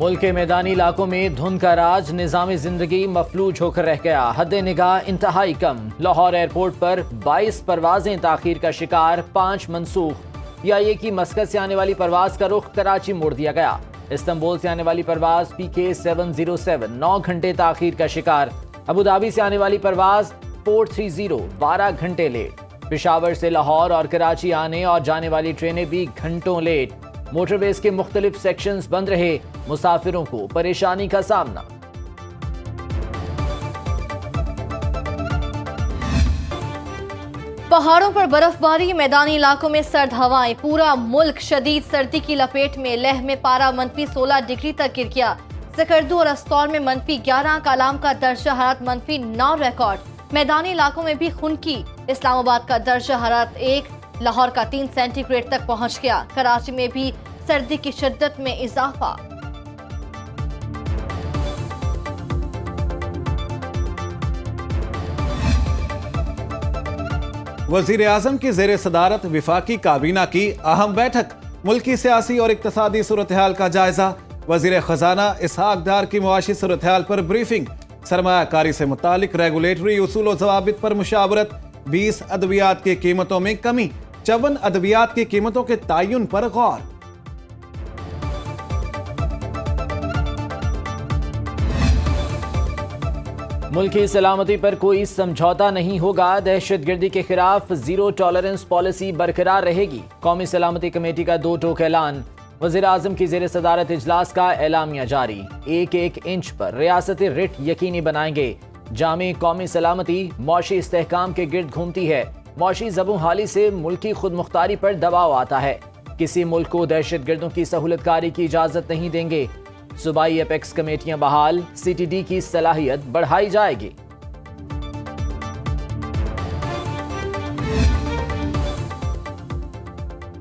मुल्क के मैदानी इलाकों में धुंध का राज, निज़ामी जिंदगी मफलूज होकर रह गया। हद निगाह इंतहाई कम। लाहौर एयरपोर्ट पर 22 परवाजें ताखीर का शिकार, 5 मनसूख। PIA की मस्कत से आने वाली परवाज का रुख कराची मोड़ दिया गया। इस्तांबुल से आने वाली परवाज PK 707 9 घंटे ताखीर का शिकार। अबू धाबी से आने वाली परवाज 430 12 घंटे लेट। पेशावर से लाहौर और कराची आने और जाने वाली ट्रेनें भी घंटों लेट। मोटरवेज के मुख्तलिफ सेक्शंस बंद रहे, मुसाफिरों को परेशानी का सामना। पहाड़ों पर बर्फबारी, मैदानी इलाकों में सर्द हवाएं, पूरा मुल्क शदीद सर्दी की लपेट में। लेह में पारा -16 डिग्री तक गिर गया। सकर्दू और अस्तौर में -11, कालाम का दर्जा हरारत -9 रिकॉर्ड। मैदानी इलाकों में भी खुनकी। इस्लामाबाद का दर्जा हरारत 1, लाहौर का 3 सेंटीग्रेड तक पहुंच गया। कराची में भी सर्दी की शिद्दत में इजाफा। वजीर आजम की जेर सदारत विफाकी काबीना की अहम बैठक। मुल्की सियासी और इक्तसादी सूरत हाल का जायजा। वजीर खजाना इसहाक डार की मुआशी सूरत हाल पर ब्रीफिंग। सरमायाकारी से मुतालिक रेगुलेटरी उसूल व ज़वाबित पर मुशावरत। 20 अद्वियात की कीमतों में कमी। 54 अद्वियात की कीमतों के तयन पर गौर। मुल्की सलामती पर कोई समझौता नहीं होगा। दहशतगर्दी के खिलाफ जीरो टॉलरेंस पॉलिसी बरकरार रहेगी। कौमी सलामती कमेटी का 2 टोक ऐलान। वज़ीर आज़म की ज़ेर सदारत इजलास का एलामिया जारी। एक इंच पर रियासती रिट यकीनी बनाएंगे। जामी कौमी सलामती मौशी इस्तेहकाम के गिर्द घूमती है। मौशी ज़बूं हाली से मुल्की खुद मुख्तारी पर दबाव आता है। किसी मुल्क को दहशतगर्दों की सहूलतकारी की इजाज़त नहीं देंगे। सूबाई एपेक्स कमेटियां बहाल, CTD की सलाहियत बढ़ाई जाएगी।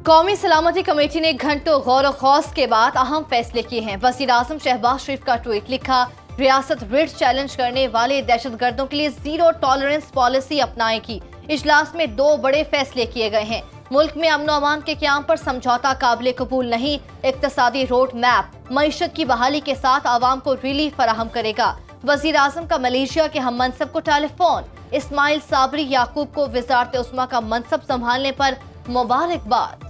कौमी सलामती कमेटी ने घंटों गौर व खौस के बाद अहम फैसले किए हैं। वज़ीर आज़म शहबाज शरीफ का ट्वीट लिखा, रियासत रिट चैलेंज करने वाले दहशतगर्दों के लिए जीरो टॉलरेंस पॉलिसी अपनाएगी। इजलास में 2 बड़े फैसले किए गए हैं। मुल्क में अमन अमान के क़याम पर समझौता काबिल कबूल नहीं। इक्तसादी रोड मैप मईशत की बहाली के साथ आवाम को रिलीफ फराहम करेगा। वज़ीर आज़म का मलेशिया के हम मनसब को टेलीफोन। इस्माइल साबरी याकूब को वज़ारत उस्मा का मनसब संभालने पर मुबारकबाद।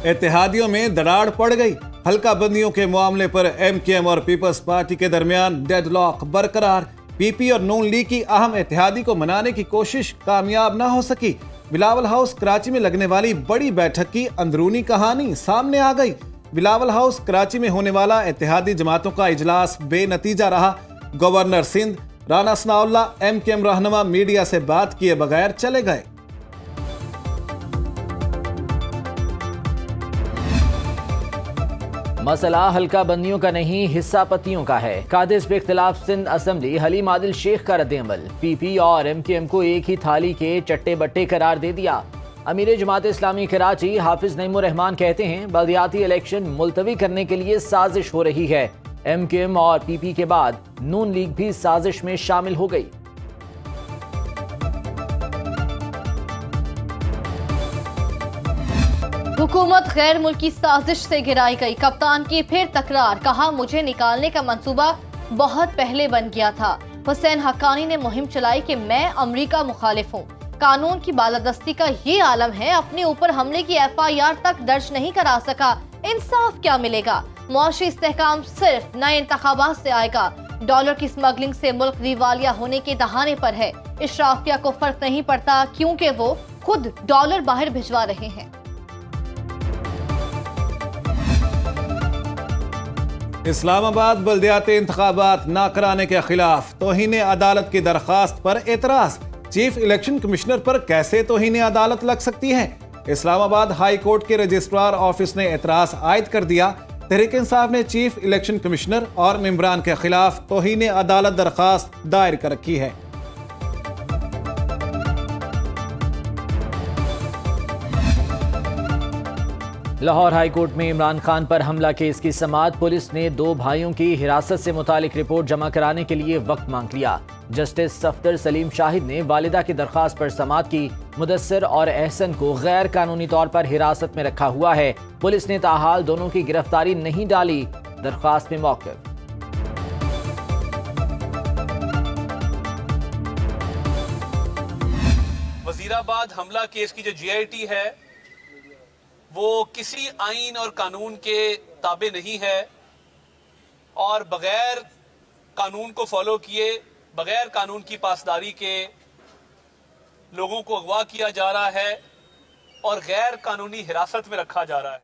इत्तेहादियों में दरार पड़ गई। हल्का बंदियों के मामले पर MKM और पीपल्स पार्टी के दरमियान डेडलॉक बरकरार। PP और नून लीग की अहम इत्तेहादी को मनाने की कोशिश कामयाब न हो सकी। बिलावल हाउस कराची में लगने वाली बड़ी बैठक की अंदरूनी कहानी सामने आ गई। बिलावल हाउस कराची में होने वाला इत्तेहादी जमातों का इजलास बेनतीजा रहा। गवर्नर सिंध राना सनाउल्लाह MKM रहनुमा मीडिया से बात किए बगैर चले गए। मसला हल्का बंदियों का नहीं, हिस्सा पतियों का है। कादिस पे इख्तिलाफ सिंध असम्बली हलीम आदिल शेख का रद्द-ए-अमल। PP और MKM को एक ही थाली के चट्टे बट्टे करार दे दिया। अमीर जमात इस्लामी कराची हाफिज नईमुर रहमान कहते हैं, बल्दियाती इलेक्शन मुलतवी करने के लिए साजिश हो रही है। MKM और PP के बाद नून लीग भी साजिश में शामिल हो गई। हुकूमत गैर मुल्की साजिश से गिराई गई। कप्तान की फिर तकरार, कहा मुझे निकालने का मंसूबा बहुत पहले बन गया था। हुसैन हक्कानी ने मुहिम चलाई कि मैं अमरीका मुखालिफ हूँ। कानून की बालादस्ती का ये आलम है, अपने ऊपर हमले की FIR तक दर्ज नहीं करा सका। इंसाफ क्या मिलेगा? मुआशी इस्तेहकाम सिर्फ नए इंतखाबात से आएगा। डॉलर की स्मगलिंग से मुल्क दिवालिया होने के दहाने पर है। इशराफिया को फर्क नहीं पड़ता क्योंकि वो खुद डॉलर बाहर भिजवा रहे हैं। इस्लामाबाद बल्दियाती इंतखाबात न कराने के खिलाफ तौहीन अदालत की दरखास्त पर एतराज। चीफ इलेक्शन कमिश्नर पर कैसे तौहीन अदालत लग सकती है? इस्लामाबाद हाई कोर्ट के रजिस्ट्रार ऑफिस ने एतराज आयद कर दिया। तहरीक इंसाफ ने चीफ इलेक्शन कमिश्नर और मेंबरान के खिलाफ तौहीन अदालत दरखास्त दायर कर रखी है। लाहौर हाई कोर्ट में इमरान खान पर हमला केस की समाअत। पुलिस ने 2 भाइयों की हिरासत से मुतालिक रिपोर्ट जमा कराने के लिए वक्त मांग लिया। जस्टिस सफदर सलीम शाहिद ने वालिदा की दरख्वास्त पर समाअत की। मुदस्सिर और एहसन को गैर कानूनी तौर पर हिरासत में रखा हुआ है। पुलिस ने ताहाल दोनों की गिरफ्तारी नहीं डाली। दरख्वास्त में मौक़िफ़। वजीराबाद हमला केस की जो GIT है वो किसी आइन और कानून के ताबे नहीं है और बगैर कानून को फॉलो किए, बगैर कानून की पासदारी के लोगों को अगवा किया जा रहा है और गैर कानूनी हिरासत में रखा जा रहा है।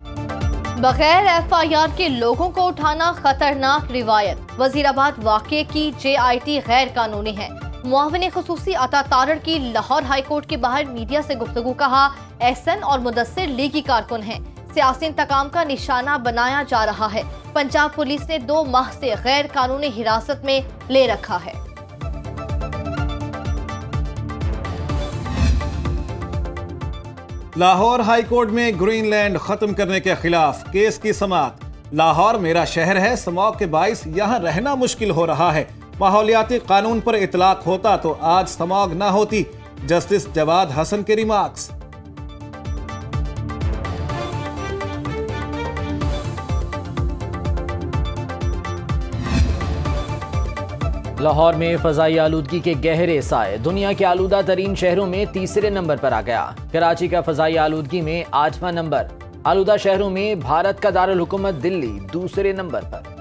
बगैर FIR के लोगों को उठाना खतरनाक रिवायत। वजीराबाद वाक़े की JIT गैर कानूनी है। मुआविन खुसूसी अता तारड़ की लाहौर हाई कोर्ट के बाहर मीडिया से गुफ्तगू। कहा, एहसन और मुदस्सिर लीगी कारकुन हैं। सियासी इंतकाम का निशाना बनाया जा रहा है। पंजाब पुलिस ने 2 माह से गैर कानूनी हिरासत में ले रखा है। लाहौर हाई कोर्ट में ग्रीनलैंड खत्म करने के खिलाफ केस की समाअत। लाहौर मेरा शहर है, स्मॉग के बाइस यहाँ रहना मुश्किल हो रहा है। माहौलियाती कानून पर इतलाक होता तो आज स्मॉग ना होती। जस्टिस जवाद हसन के रिमार्क्स। लाहौर में फजाई आलूदगी के गहरे साए। दुनिया के आलूदा तरीन शहरों में तीसरे नंबर पर आ गया। कराची का फजाई आलूदगी में 8वां नंबर। आलूदा शहरों में भारत का दारुल हुकूमत दिल्ली दूसरे नंबर पर।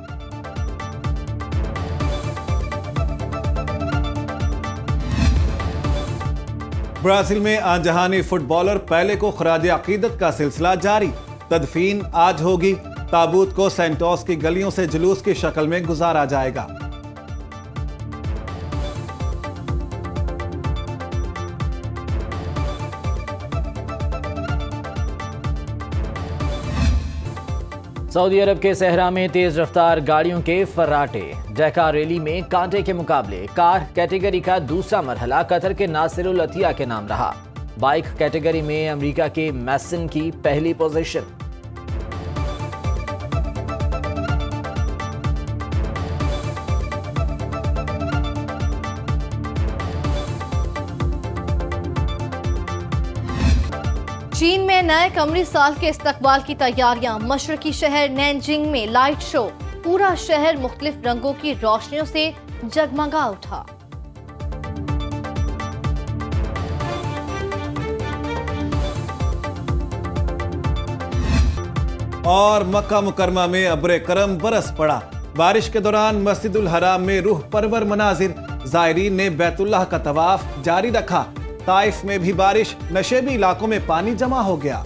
ब्राजील में आजहानी फुटबॉलर पेले को खराज अकीदत का सिलसिला जारी। तदफीन आज होगी। ताबूत को सेंटोस की गलियों से जुलूस की शक्ल में गुजारा जाएगा। सऊदी अरब के सहरा में तेज रफ्तार गाड़ियों के फर्राटे। डैका रैली में कांटे के मुकाबले। कार कैटेगरी का दूसरा मरहला कतर के नासिरुल अतिया के नाम रहा। बाइक कैटेगरी में अमेरिका के मैसन की पहली पोजीशन। चीन में नए कमरी साल के इस्तकबाल की तैयारियां। मशरकी शहर नैनजिंग में लाइट शो। पूरा शहर मुख्तलिफ रंगों की रोशनियों से जगमगा उठा। और मक्का मुकरमा में अब्रे करम बरस पड़ा। बारिश के दौरान मस्जिदुल हराम में रूह परवर मनाजिर। ज़ायरीन ने बैतुल्लाह का तवाफ जारी रखा। ताइफ में भी बारिश, नशेबी इलाकों में पानी जमा हो गया।